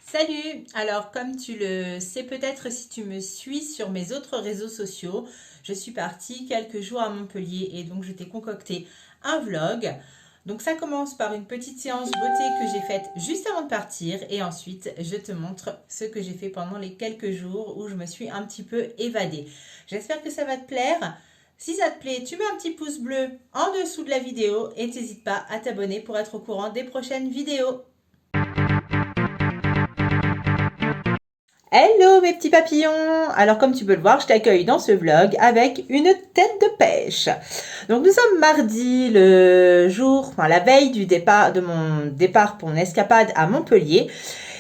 Salut! Alors, comme tu le sais peut-être si tu me suis sur mes autres réseaux sociaux, je suis partie quelques jours à Montpellier et donc je t'ai concocté un vlog. Donc ça commence par une petite séance beauté que j'ai faite juste avant de partir et ensuite je te montre ce que j'ai fait pendant les quelques jours où je me suis un petit peu évadée. J'espère que ça va te plaire. Si ça te plaît, tu mets un petit pouce bleu en dessous de la vidéo et n'hésite pas à t'abonner pour être au courant des prochaines vidéos. Hello mes petits papillons! Alors comme tu peux le voir, je t'accueille dans ce vlog avec une tête de pêche. Donc nous sommes mardi, le jour, enfin la veille du départ de mon départ pour mon escapade à Montpellier.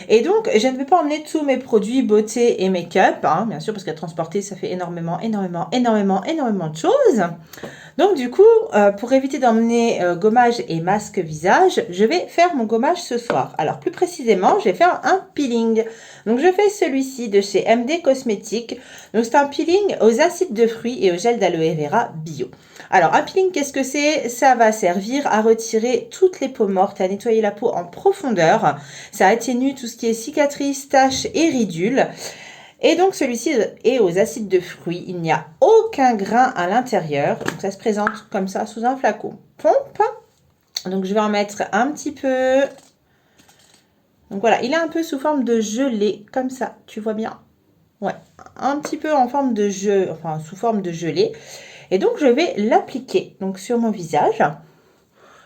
Et donc je ne vais pas emmener tous mes produits beauté et make-up, hein, bien sûr parce qu'à transporter ça fait énormément de choses. Donc du coup, pour éviter d'emmener gommage et masque visage, je vais faire mon gommage ce soir. Alors plus précisément, je vais faire un peeling. Donc je fais celui-ci de chez MD Cosmétiques. Donc c'est un peeling aux acides de fruits et au gel d'aloe vera bio. Alors un peeling, qu'est-ce que c'est? Ça va servir à retirer toutes les peaux mortes, à nettoyer la peau en profondeur. Ça atténue tout ce qui est cicatrices, taches et ridules. Et donc celui-ci est aux acides de fruits. Il n'y a aucun grain à l'intérieur. Donc ça se présente comme ça sous un flacon pompe. Donc je vais en mettre un petit peu. Donc voilà, il est un peu sous forme de gelée, comme ça, tu vois bien. Ouais, un petit peu en forme de enfin sous forme de gelée. Et donc je vais l'appliquer donc sur mon visage.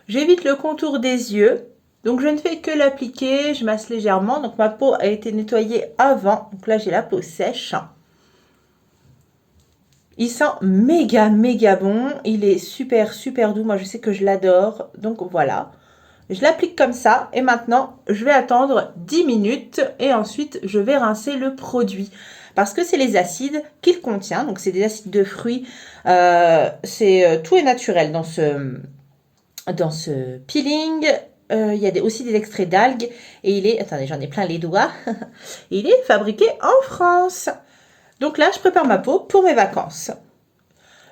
J'évite le contour des yeux. Donc je ne fais que l'appliquer, je masse légèrement. Donc ma peau a été nettoyée avant. Donc là j'ai la peau sèche. Il sent méga bon. Il est super doux. Moi je sais que je l'adore. Donc voilà. Je l'applique comme ça et maintenant je vais attendre 10 minutes et ensuite je vais rincer le produit. Parce que c'est les acides qu'il contient. Donc c'est des acides de fruits. Tout est naturel dans ce peeling. Il y a aussi des extraits d'algues et il est, attendez j'en ai plein les doigts, il est fabriqué en France. Donc là je prépare ma peau pour mes vacances.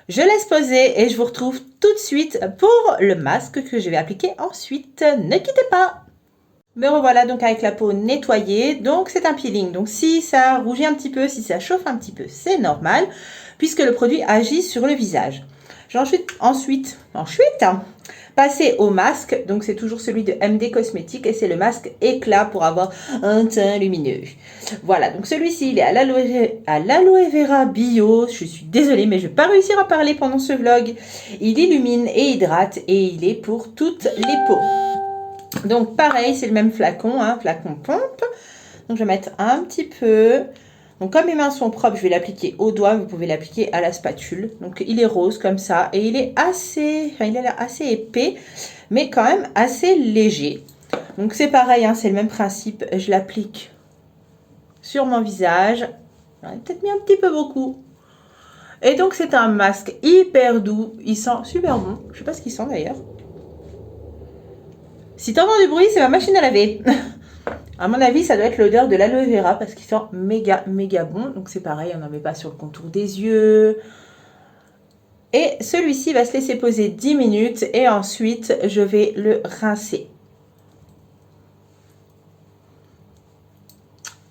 Je laisse poser et je vous retrouve tout de suite pour le masque que je vais appliquer ensuite. Ne quittez pas! Me revoilà donc avec la peau nettoyée. Donc c'est un peeling. Donc si ça rougit un petit peu, si ça chauffe un petit peu, c'est normal puisque le produit agit sur le visage. Ensuite, passer au masque. Donc c'est toujours celui de MD Cosmétiques et c'est le masque éclat pour avoir un teint lumineux. Voilà, donc celui-ci il est à l'aloe vera bio. Je suis désolée mais je vais pas réussir à parler pendant ce vlog. Il illumine et hydrate et il est pour toutes les peaux. Donc pareil, c'est le même flacon, hein, flacon pompe. Donc je vais mettre un petit peu. Donc comme mes mains sont propres, je vais l'appliquer au doigt. Vous pouvez l'appliquer à la spatule. Donc il est rose comme ça et il est il a l'air assez épais, mais quand même assez léger. Donc c'est pareil, hein, c'est le même principe. Je l'applique sur mon visage. J'en ai peut-être mis un petit peu beaucoup. Et donc c'est un masque hyper doux. Il sent super bon. Je sais pas ce qu'il sent d'ailleurs. Si t'entends du bruit, c'est ma machine à laver. À mon avis, ça doit être l'odeur de l'aloe vera parce qu'il sent méga bon. Donc c'est pareil, on n'en met pas sur le contour des yeux. Et celui-ci va se laisser poser 10 minutes et ensuite je vais le rincer.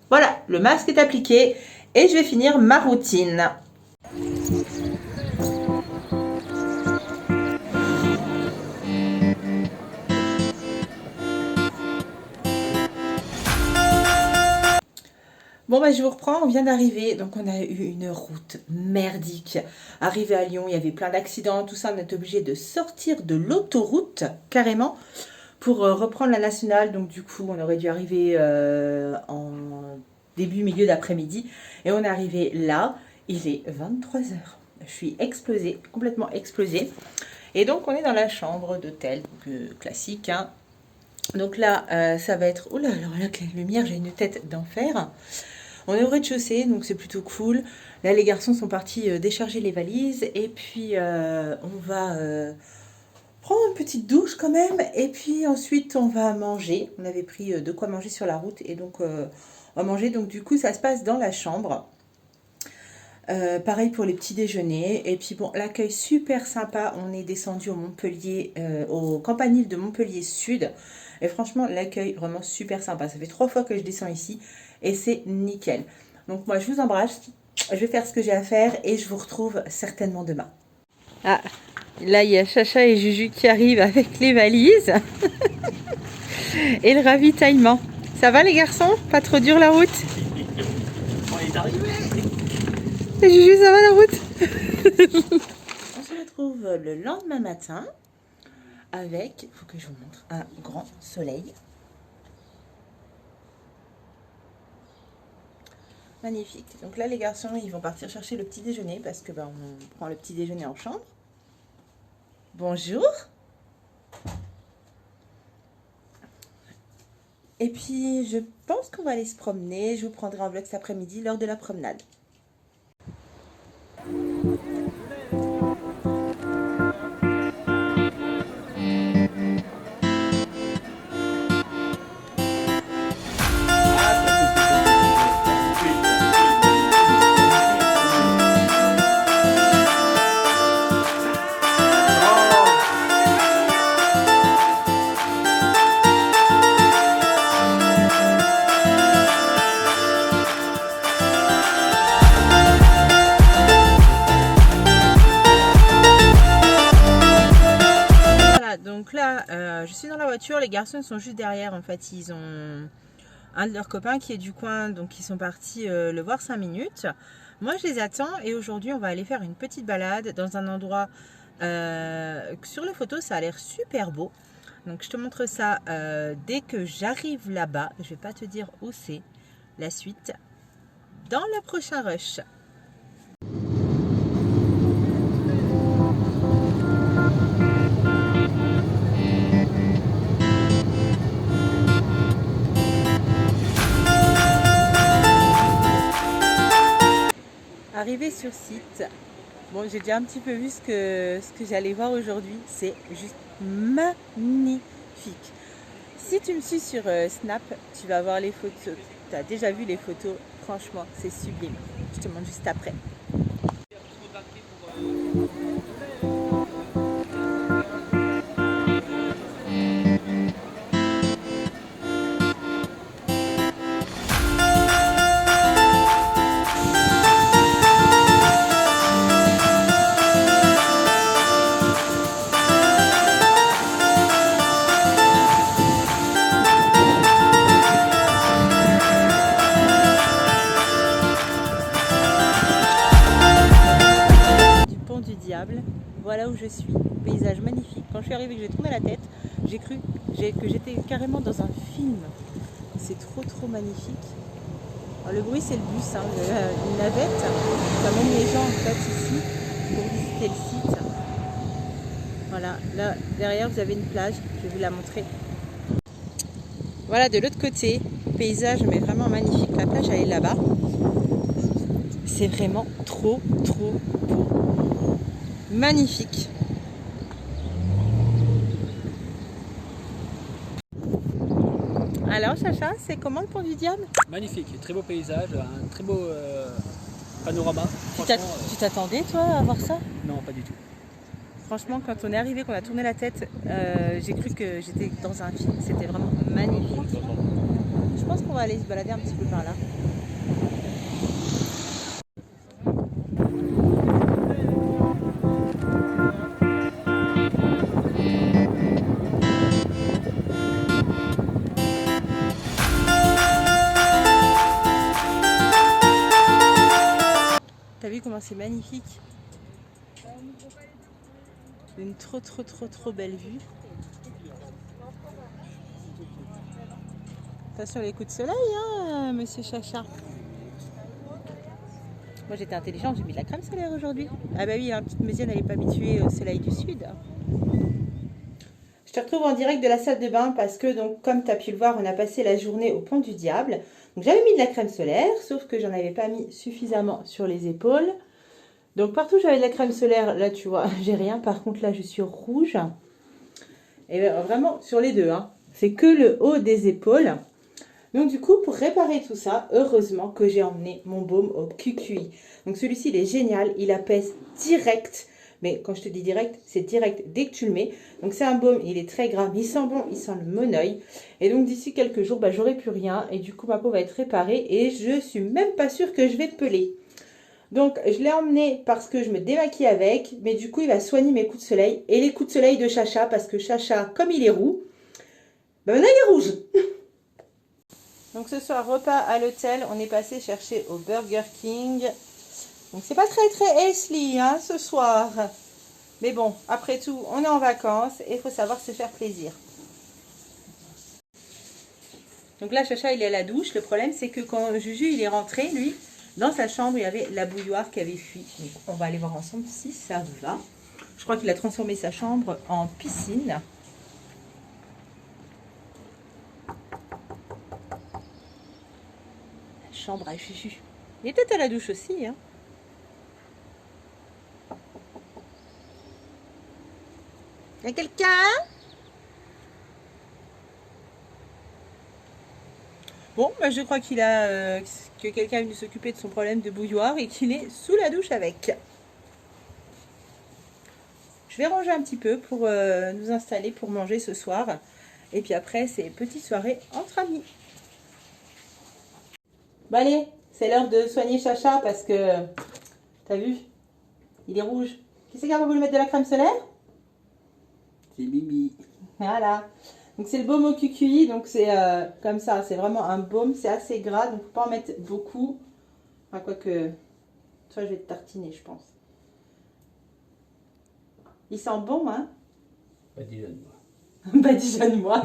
Voilà, le masque est appliqué et je vais finir ma routine. Bon bah je vous reprends, on vient d'arriver, donc on a eu une route merdique. Arrivé à Lyon, il y avait plein d'accidents, tout ça, on est obligé de sortir de l'autoroute carrément pour reprendre la nationale. Donc du coup, on aurait dû arriver en milieu d'après-midi et on est arrivé là, il est 23 heures. Je suis explosée, complètement explosée. Et donc on est dans la chambre d'hôtel, classique, hein. Donc là, ça va être... Oh là, alors là, avec la lumière, j'ai une tête d'enfer. On est au rez-de-chaussée, donc c'est plutôt cool. Là, les garçons sont partis décharger les valises. Et puis, on va prendre une petite douche quand même. Et puis ensuite, on va manger. On avait pris de quoi manger sur la route. Et donc, on va manger. Donc, du coup, ça se passe dans la chambre. Pareil pour les petits déjeuners. Et puis bon, l'accueil super sympa. On est descendu au Montpellier, au Campanile de Montpellier Sud. Et franchement, l'accueil vraiment super sympa. Ça fait 3 fois que je descends ici et c'est nickel. Donc moi, je vous embrasse. Je vais faire ce que j'ai à faire et je vous retrouve certainement demain. Ah, là, il y a Chacha et Juju qui arrivent avec les valises et le ravitaillement. Ça va les garçons? Pas trop dur la route? On est arrivé. Et Juju, ça va la route? On se retrouve le lendemain matin avec, il faut que je vous montre, un grand soleil. Magnifique. Donc là, les garçons, ils vont partir chercher le petit déjeuner parce que on prend le petit déjeuner en chambre. Bonjour. Et puis, je pense qu'on va aller se promener. Je vous prendrai en vlog cet après-midi lors de la promenade. Donc là, je suis dans la voiture, les garçons sont juste derrière. En fait, ils ont un de leurs copains qui est du coin, donc ils sont partis le voir 5 minutes. Moi, je les attends et aujourd'hui, on va aller faire une petite balade dans un endroit sur les photos, ça a l'air super beau. Donc, je te montre ça dès que j'arrive là-bas. Je vais pas te dire où c'est. La suite dans le prochain rush. Arrivé sur site, bon, j'ai déjà un petit peu vu ce que j'allais voir aujourd'hui. C'est juste magnifique. Si tu me suis sur Snap, tu vas voir les photos. Tu as déjà vu les photos. Franchement, c'est sublime. Je te montre juste après. Voilà où je suis, paysage magnifique. Quand je suis arrivée, que j'ai tourné la tête, j'ai cru que j'étais carrément dans un film. C'est trop magnifique. Alors, le bruit, c'est le bus, hein, une navette qui amène les gens en fait ici pour visiter le site. Voilà, là derrière vous avez une plage, je vais vous la montrer. Voilà, de l'autre côté, paysage mais vraiment magnifique. La plage elle est là-bas. C'est vraiment trop beau. Magnifique. Alors Chacha, c'est comment le pont du diable? Magnifique, très beau paysage, un très beau panorama. Tu t'attendais toi à voir ça? Non, pas du tout. Franchement, quand on est arrivé, qu'on a tourné la tête, j'ai cru que j'étais dans un film. C'était vraiment magnifique. Je pense qu'on va aller se balader un petit peu par là. T'as vu comment c'est magnifique? Une trop belle vue. Attention les coups de soleil, hein, monsieur Chacha. Moi j'étais intelligente, j'ai mis de la crème solaire aujourd'hui. Ah bah oui, la petite Méziane, elle n'est pas habituée au soleil du sud. Je te retrouve en direct de la salle de bain parce que, donc, comme tu as pu le voir, on a passé la journée au Pont du Diable. Donc j'avais mis de la crème solaire, sauf que j'en avais pas mis suffisamment sur les épaules. Donc partout où j'avais de la crème solaire, là tu vois, j'ai rien. Par contre là je suis rouge. Et vraiment sur les deux, hein. C'est que le haut des épaules. Donc du coup, pour réparer tout ça, heureusement que j'ai emmené mon baume au QQI. Donc celui-ci, il est génial, il apaise direct Mais quand je te dis direct, c'est direct dès que tu le mets. Donc c'est un baume, il est très gras, mais il sent bon, il sent le monoeil. Et donc d'ici quelques jours, j'aurai plus rien. Et du coup, ma peau va être réparée. Et je suis même pas sûre que je vais peler. Donc je l'ai emmené parce que je me démaquille avec. Mais du coup, il va soigner mes coups de soleil. Et les coups de soleil de Chacha, parce que Chacha, comme il est roux, maintenant il est rouge. Donc ce soir, repas à l'hôtel, on est passé chercher au Burger King. Donc c'est pas très healthy hein, ce soir. Mais bon, après tout, on est en vacances et il faut savoir se faire plaisir. Donc là, Chacha, il est à la douche. Le problème, c'est que quand Juju, il est rentré, lui, dans sa chambre, il y avait la bouilloire qui avait fui. Donc on va aller voir ensemble si ça va. Je crois qu'il a transformé sa chambre en piscine. Chambre à Juju. Il est peut-être à la douche aussi. Hein. Il y a quelqu'un? Bon, je crois qu'il a que quelqu'un est venu s'occuper de son problème de bouilloire et qu'il est sous la douche avec. Je vais ranger un petit peu pour nous installer pour manger ce soir. Et puis après, c'est petite soirée entre amis. Bon allez, c'est l'heure de soigner Chacha parce que, t'as vu, il est rouge. Qui c'est qui va voulu mettre de la crème solaire? C'est Bibi. Voilà. Donc c'est le baume au QQI, donc c'est comme ça, c'est vraiment un baume, c'est assez gras, donc faut pas en mettre beaucoup. Enfin quoique, toi je vais te tartiner je pense. Il sent bon hein? Badigeonne-moi. Badigeonne-moi.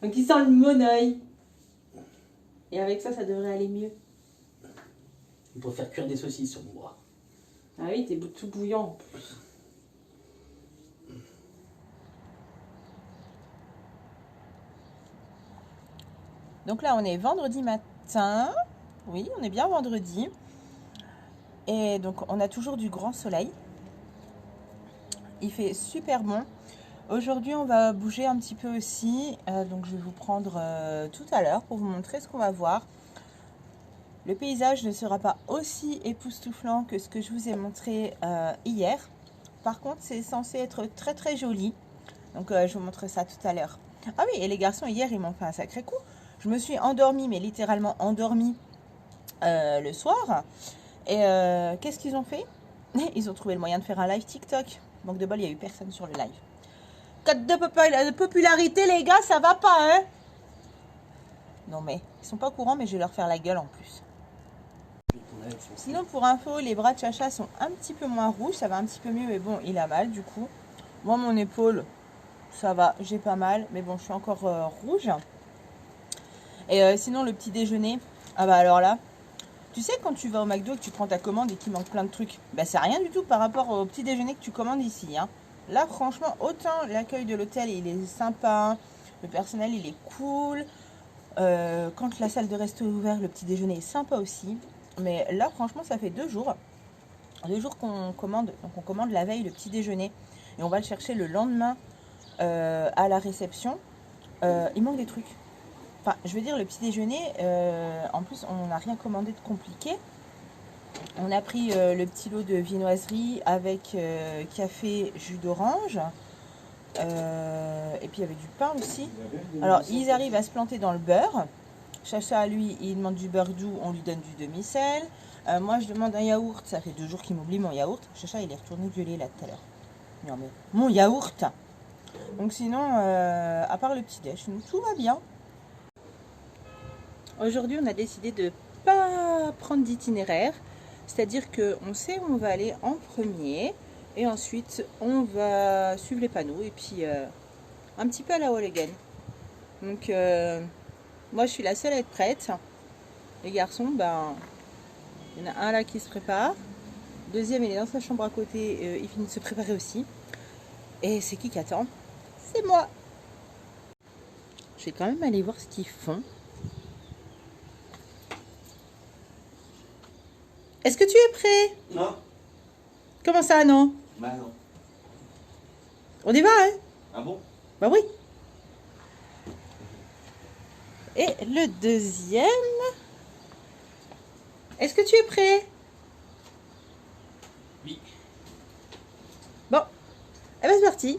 Donc il sent le monoeil. Et avec ça, ça devrait aller mieux. Il faut faire cuire des saucisses sur mon bras. Ah oui, t'es tout bouillant en plus. Donc là, on est vendredi matin. Oui, on est bien vendredi. Et donc, on a toujours du grand soleil. Il fait super bon. Aujourd'hui, on va bouger un petit peu aussi. Donc, je vais vous prendre tout à l'heure pour vous montrer ce qu'on va voir. Le paysage ne sera pas aussi époustouflant que ce que je vous ai montré hier. Par contre, c'est censé être très joli. Donc, je vous montre ça tout à l'heure. Ah oui, et les garçons, hier, ils m'ont fait un sacré coup. Je me suis endormie, mais littéralement endormie le soir. Et qu'est-ce qu'ils ont fait? Ils ont trouvé le moyen de faire un live TikTok. Manque de bol, il n'y a eu personne sur le live. Code de popularité, les gars, ça va pas, hein? Non, mais ils sont pas au courant, mais je vais leur faire la gueule en plus. Sinon, pour info, les bras de Chacha sont un petit peu moins rouges. Ça va un petit peu mieux, mais bon, il a mal du coup. Moi, mon épaule, ça va, j'ai pas mal. Mais bon, je suis encore rouge. Et sinon, le petit déjeuner, ah bah alors là, tu sais, quand tu vas au McDo et que tu prends ta commande et qu'il manque plein de trucs, bah c'est rien du tout par rapport au petit déjeuner que tu commandes ici. Hein. Là, franchement, autant l'accueil de l'hôtel, il est sympa, le personnel, il est cool. Quand la salle de resto est ouverte, le petit déjeuner est sympa aussi. Mais là, franchement, ça fait 2 jours. 2 jours qu'on commande. Donc, on commande la veille le petit déjeuner. Et on va le chercher le lendemain à la réception. Il manque des trucs. Enfin, je veux dire, le petit déjeuner, en plus, on n'a rien commandé de compliqué. On a pris le petit lot de viennoiserie avec café, jus d'orange. Et puis, il y avait du pain aussi. Alors, ils arrivent à se planter dans le beurre. Chacha, lui, il demande du beurre doux, on lui donne du demi-sel. Moi, je demande un yaourt. Ça fait 2 jours qu'il m'oublie mon yaourt. Chacha, il est retourné gueuler là tout à l'heure. Non, mais mon yaourt. Donc, sinon, à part le petit déj, tout va bien. Aujourd'hui, on a décidé de ne pas prendre d'itinéraire. C'est-à-dire qu'on sait où on va aller en premier. Et ensuite, on va suivre les panneaux. Et puis, un petit peu à la wall again. Donc, moi, je suis la seule à être prête. Les garçons, ben, il y en a un là qui se prépare. Deuxième, il est dans sa chambre à côté. Il finit de se préparer aussi. Et c'est qui attend? C'est moi. Je vais quand même aller voir ce qu'ils font. Est-ce que tu es prêt? Non. Comment ça, non? Bah non. On y va, hein? Ah bon? Bah oui. Et le deuxième. Est-ce que tu es prêt? Oui. Eh ben c'est parti.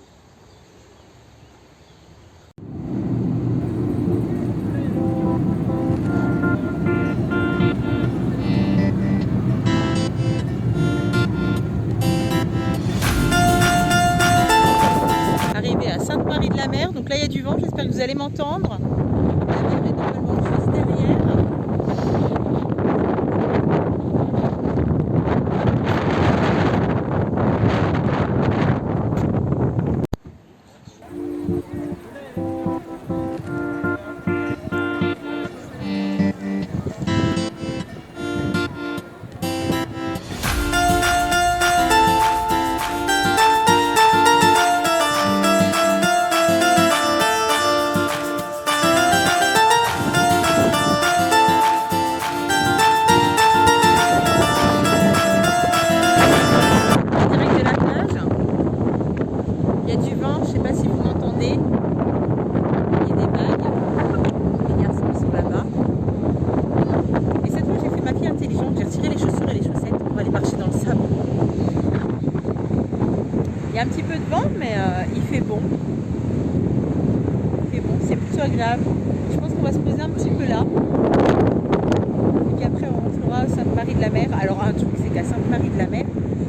Arrivé à Sainte-Marie-de-la-Mer, donc là il y a du vent, j'espère que vous allez m'entendre. La mer est normalement juste derrière. Direct de la plage, il y a du vent, je ne sais pas si vous m'entendez. Il y a des vagues. Les garçons sont là-bas. Et cette fois, j'ai fait ma fille intelligente. J'ai retiré les chaussures et les chaussettes. On va aller marcher dans le sable. Il y a un petit peu de vent, mais il fait bon. Il fait bon, c'est plutôt agréable. Je pense qu'on va se poser un petit peu là. Et puis après, on rentrera à Sainte-Marie-de-la-Mer. Alors, un truc, c'est qu'à Sainte-Marie-de-la-Mer,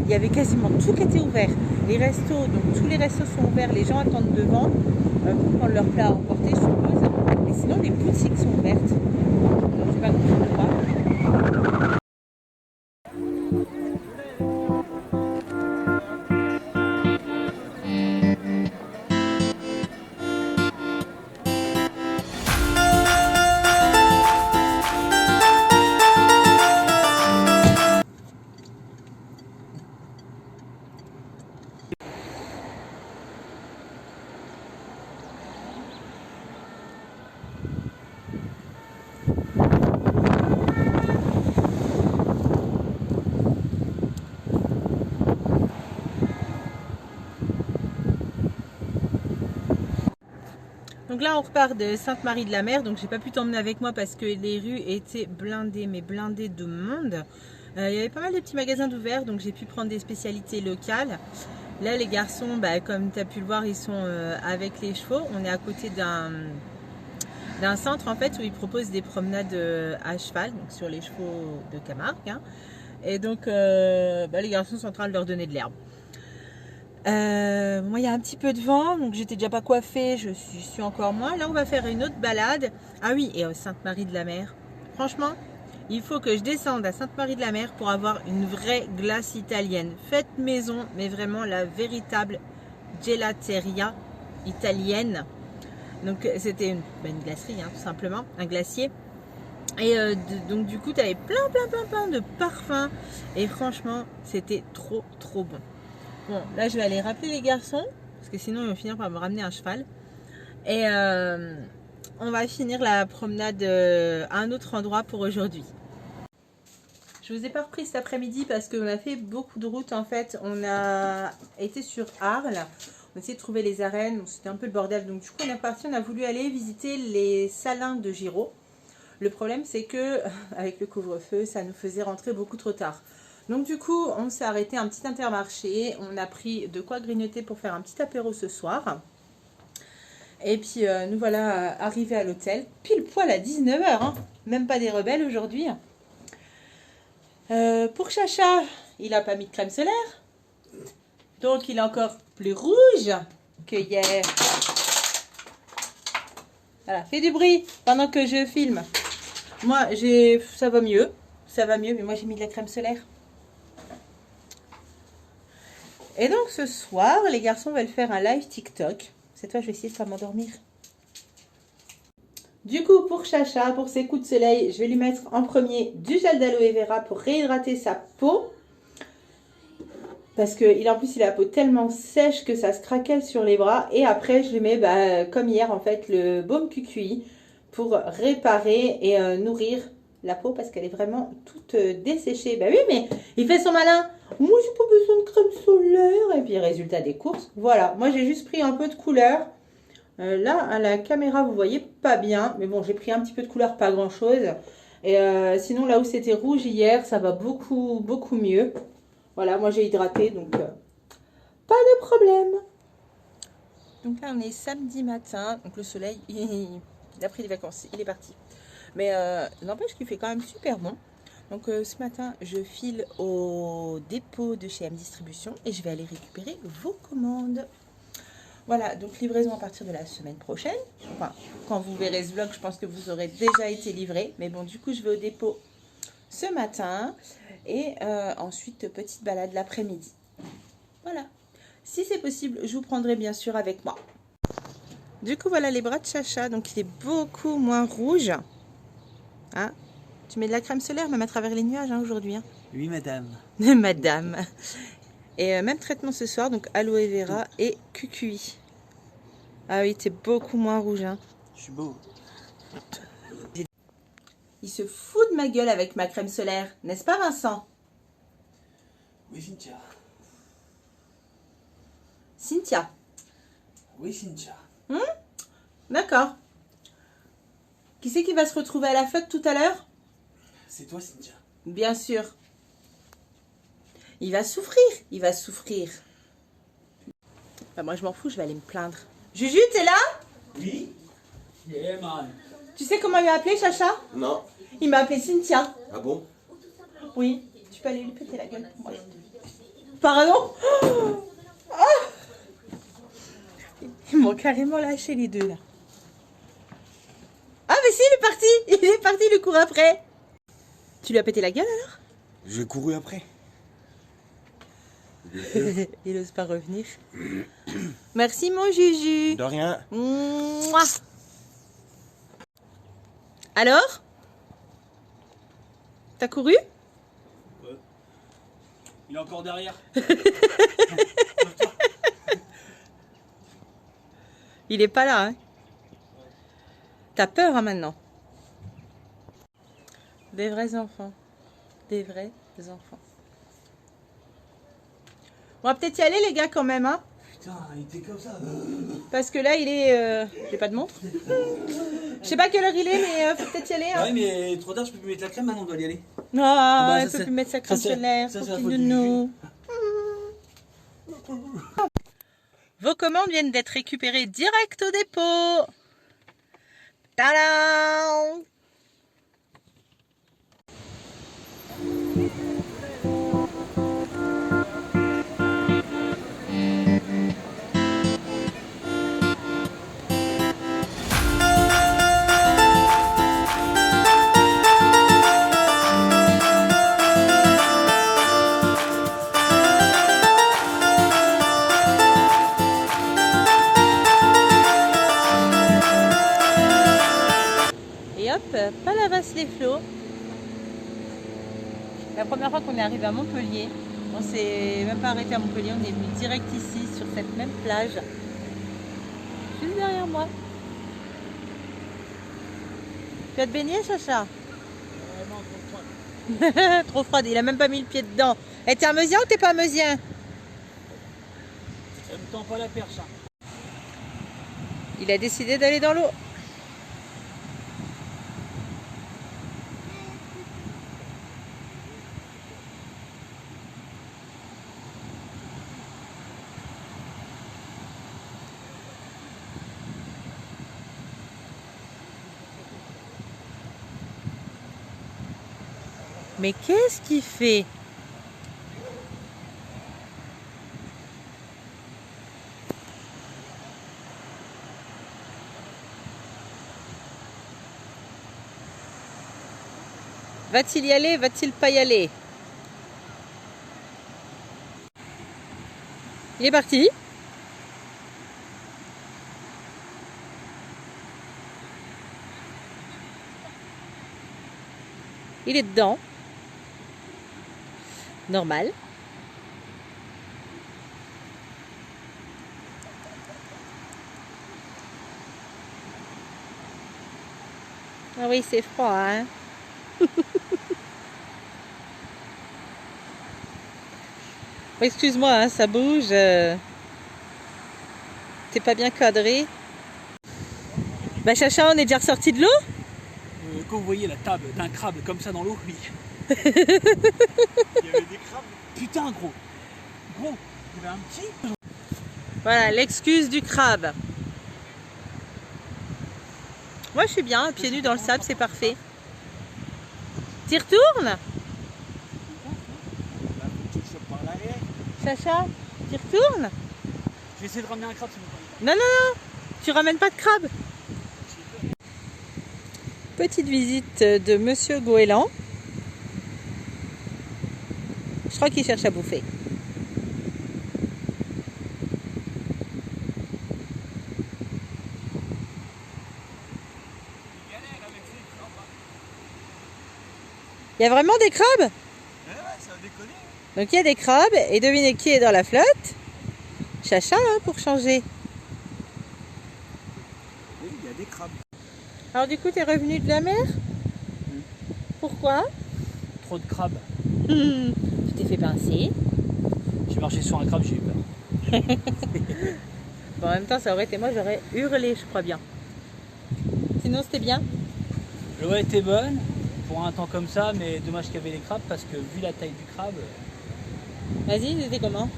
il y avait quasiment tout qui était ouvert. Les restos, donc tous les restos sont ouverts. Les gens attendent devant pour prendre leur plat à emporter, je suppose. Et sinon, les boutiques sont ouvertes. Donc, je sais pas compris pourquoi. Donc là, on repart de Sainte-Marie-de-la-Mer. Donc, j'ai pas pu t'emmener avec moi parce que les rues étaient blindées, mais blindées de monde. Il y avait pas mal de petits magasins d'ouverts, donc j'ai pu prendre des spécialités locales. Là, les garçons, bah, comme tu as pu le voir, ils sont avec les chevaux. On est à côté d'un centre en fait où ils proposent des promenades à cheval, donc sur les chevaux de Camargue. Hein. Et donc, bah, les garçons sont en train de leur donner de l'herbe. Moi, il y a un petit peu de vent, donc j'étais déjà pas coiffée, je suis encore moins. Là, on va faire une autre balade. Ah oui, et Sainte-Marie-de-la-Mer. Franchement, il faut que je descende à Sainte-Marie-de-la-Mer pour avoir une vraie glace italienne. Faite maison, mais vraiment la véritable gelateria italienne. Donc, c'était une glacerie, hein, tout simplement, un glacier. Et donc, du coup, tu avais plein de parfums. Et franchement, c'était trop bon. Bon, là, je vais aller rappeler les garçons, parce que sinon, ils vont finir par me ramener un cheval. Et on va finir la promenade à un autre endroit pour aujourd'hui. Je vous ai pas repris cet après-midi parce qu'on a fait beaucoup de routes, en fait. On a été sur Arles, on a essayé de trouver les arènes, c'était un peu le bordel. Donc, du coup, on est parti, on a voulu aller visiter les salins de Giraud. Le problème, c'est que avec le couvre-feu, ça nous faisait rentrer beaucoup trop tard. Donc du coup, on s'est arrêté à un petit Intermarché. On a pris de quoi grignoter pour faire un petit apéro ce soir. Et puis nous voilà arrivés à l'hôtel. Pile poil à 19 h. Hein. Même pas des rebelles aujourd'hui. Pour Chacha, il n'a pas mis de crème solaire. Donc il est encore plus rouge que hier. Voilà, fais du bruit pendant que je filme. Moi, ça va mieux. Ça va mieux, mais moi j'ai mis de la crème solaire. Et donc ce soir, les garçons veulent faire un live TikTok. Cette fois, je vais essayer de ne pas m'endormir. Du coup, pour Chacha, pour ses coups de soleil, je vais lui mettre en premier du gel d'aloe vera pour réhydrater sa peau. Parce que en plus, il a la peau tellement sèche que ça se craquelle sur les bras. Et après, je lui mets, comme hier, en fait, le baume QQI pour réparer et nourrir la peau parce qu'elle est vraiment toute desséchée. Bah oui, mais il fait son malin. Moi, j'ai pas besoin de crème solaire. Et puis, résultat des courses. Voilà, moi, j'ai juste pris un peu de couleur. Là, à la caméra, vous voyez pas bien. Mais bon, j'ai pris un petit peu de couleur, pas grand-chose. Et sinon, là où c'était rouge hier, ça va beaucoup mieux. Voilà, moi, j'ai hydraté, donc pas de problème. Donc là, on est samedi matin. Donc le soleil, il a pris des vacances. Il est parti. Mais n'empêche qu'il fait quand même super bon. Donc ce matin, je file au dépôt de chez M Distribution et je vais aller récupérer vos commandes. Voilà, donc livraison à partir de la semaine prochaine. Enfin, quand vous verrez ce vlog, je pense que vous aurez déjà été livré. Mais bon, du coup, je vais au dépôt ce matin. Et ensuite, petite balade l'après-midi. Voilà. Si c'est possible, je vous prendrai bien sûr avec moi. Du coup, voilà les bras de Chacha. Donc, il est beaucoup moins rouge. Hein? Tu mets de la crème solaire, même à travers les nuages, hein, aujourd'hui. Hein. Oui, madame. Madame. Et même traitement ce soir, donc aloe vera et cucuy. Ah oui, t'es beaucoup moins rouge. Hein. Je suis beau. Il se fout de ma gueule avec ma crème solaire, n'est-ce pas Vincent? Oui, Cynthia. Cynthia. Oui, Cynthia. D'accord. Qui c'est qui va se retrouver à la flotte tout à l'heure? C'est toi, Cynthia. Bien sûr. Il va souffrir, il va souffrir. Bah, moi je m'en fous, je vais aller me plaindre. Juju, t'es là? Oui. Yeah, man. Tu sais comment il m'a appelé, Chacha? Non. Il m'a appelé Cynthia. Ah bon? Oui. Tu peux aller lui péter la gueule pour moi. Pardon? Ils m'ont carrément lâché les deux là. Ah mais si, il est parti. Il est parti, il court après. Tu lui as pété la gueule alors? J'ai couru après. Il n'ose pas revenir. Merci mon Juju. De rien. Mouah. Alors? T'as couru? Ouais. Il est encore derrière. Il est pas là, hein? T'as peur, hein, maintenant? Des vrais enfants. Des vrais enfants. On va peut-être y aller, les gars, quand même, hein? Putain, il était comme ça. Parce que là, il est... J'ai pas de montre. Je sais pas quelle heure il est, mais faut peut-être y aller, hein? Ouais, mais trop tard, je peux plus mettre la crème, maintenant on doit y aller. Ah, bah, elle ça, peut plus mettre sa crème ça, c'est- solaire. ça, c'est Pour la petit faute du nounou. Vos commandes viennent d'être récupérées direct au dépôt. Tadam! Et hop, Palavas-les-Flots. La première fois qu'on est arrivé à Montpellier, on s'est même pas arrêté à Montpellier, on est venu direct ici, sur cette même plage. Juste derrière moi. Tu vas te baigner, Chacha? Non, trop froid. Trop froide, il a même pas mis le pied dedans. Et t'es un meusien ou t'es pas un meusien? Ça me tend pas la perche. Hein. Il a décidé d'aller dans l'eau. Mais qu'est-ce qu'il fait? Va-t-il y aller? Va-t-il pas y aller? Il est parti. Il est dedans. Normal. Ah oui, c'est froid, hein? Excuse-moi, hein, ça bouge. T'es pas bien cadré. Bah Chacha, on est déjà ressorti de l'eau? Quand vous voyez la table d'un crabe comme ça dans l'eau, oui. Il y avait des crabes. Putain, gros. Gros, il y avait un petit. Voilà, l'excuse du crabe. Moi, je suis bien, pieds nus dans le sable, c'est parfait. T'y retournes, Bah, faut que tu le chopes par l'arrière. Chacha? T'y retournes? Je vais essayer de ramener un crabe, s'il vous plaît. Non, non, non, tu ramènes pas de crabe. Petite visite de Monsieur Goéland. Je crois qu'il cherche à bouffer. Il y a vraiment des crabes? Ouais, ça va déconner. Donc il y a des crabes, et devinez qui est dans la flotte? Chacha, hein, pour changer. Oui, il y a des crabes. Alors du coup, t'es revenu de la mer? Pourquoi? Trop de crabes. Tu t'es fait pincer. J'ai marché sur un crabe, j'ai eu peur. Bon, en même temps, ça aurait été moi, j'aurais hurlé, je crois bien. Sinon, c'était bien? L'eau était bonne pour un temps comme ça, mais dommage qu'il y avait les crabes parce que vu la taille du crabe. Vas-y, c'était comment?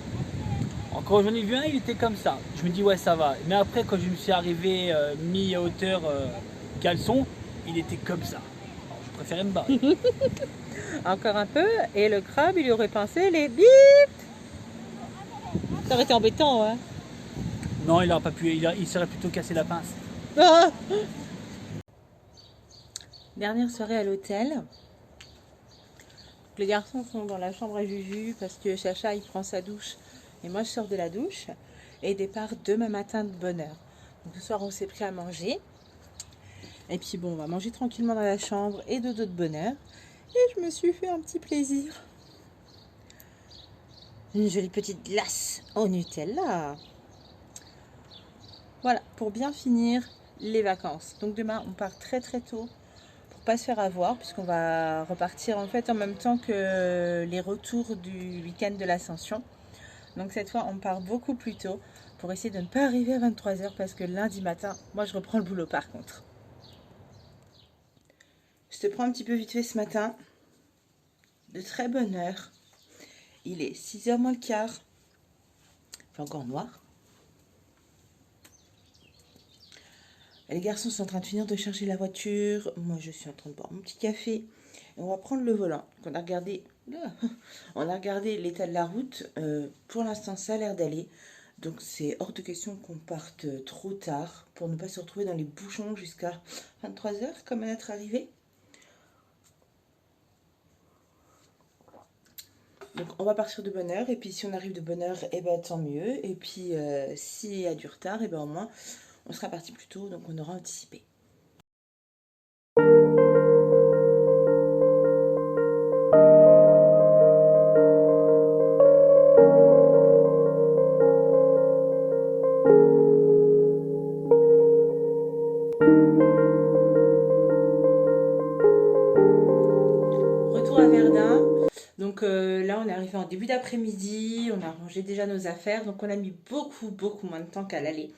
Quand j'en ai vu un, il était comme ça. Je me dis ouais ça va. Mais après quand je me suis arrivé mi-hauteur caleçon, il était comme ça. Alors, je préférais me barrer. Encore un peu, et le crabe, il lui aurait pincé les bip. Ça aurait été embêtant, hein? Non, il n'aurait pas pu. Il serait plutôt cassé la pince. Ah. Dernière soirée à l'hôtel. Les garçons sont dans la chambre à Juju parce que Chacha il prend sa douche et moi je sors de la douche. Et départ demain matin de bonne heure. Donc ce soir on s'est pris à manger. Et puis bon, on va manger tranquillement dans la chambre et dodo de bonne heure. Et je me suis fait un petit plaisir. Une jolie petite glace au Nutella. Voilà, pour bien finir les vacances. Donc demain on part très très tôt. Pas se faire avoir puisqu'on va repartir en fait en même temps que les retours du week-end de l'Ascension. Donc cette fois on part beaucoup plus tôt pour essayer de ne pas arriver à 23h parce que lundi matin, moi je reprends le boulot par contre. Je te prends un petit peu vite fait ce matin. De très bonne heure. Il est 6h moins le quart. Il fait encore noir. Les garçons sont en train de finir de charger la voiture. Moi, je suis en train de boire mon petit café. Et on va prendre le volant. On a regardé l'état de la route. Pour l'instant, ça a l'air d'aller. Donc, c'est hors de question qu'on parte trop tard pour ne pas se retrouver dans les bouchons jusqu'à 23h, comme à notre arrivée. Donc, on va partir de bonne heure. Et puis, si on arrive de bonne heure, eh ben, tant mieux. Et puis, s'il y a du retard, eh ben, au moins, on sera parti plus tôt. Donc, on aura anticipé. Retour à Verdun. Donc là, on est arrivé en début d'après-midi. On a rangé déjà nos affaires. Donc on a mis beaucoup moins de temps qu'à l'aller.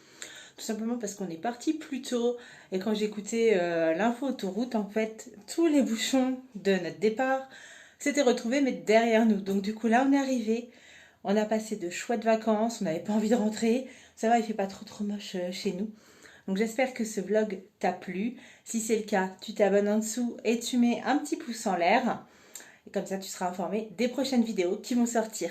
Tout simplement parce qu'on est parti plus tôt. Et quand j'écoutais l'info autoroute, en fait, tous les bouchons de notre départ s'étaient retrouvés, mais derrière nous. Donc du coup, là, on est arrivé. On a passé de chouettes vacances. On n'avait pas envie de rentrer. Ça va, il fait pas trop moche chez nous. Donc j'espère que ce vlog t'a plu. Si c'est le cas, tu t'abonnes en dessous et tu mets un petit pouce en l'air. Et comme ça, tu seras informé des prochaines vidéos qui vont sortir.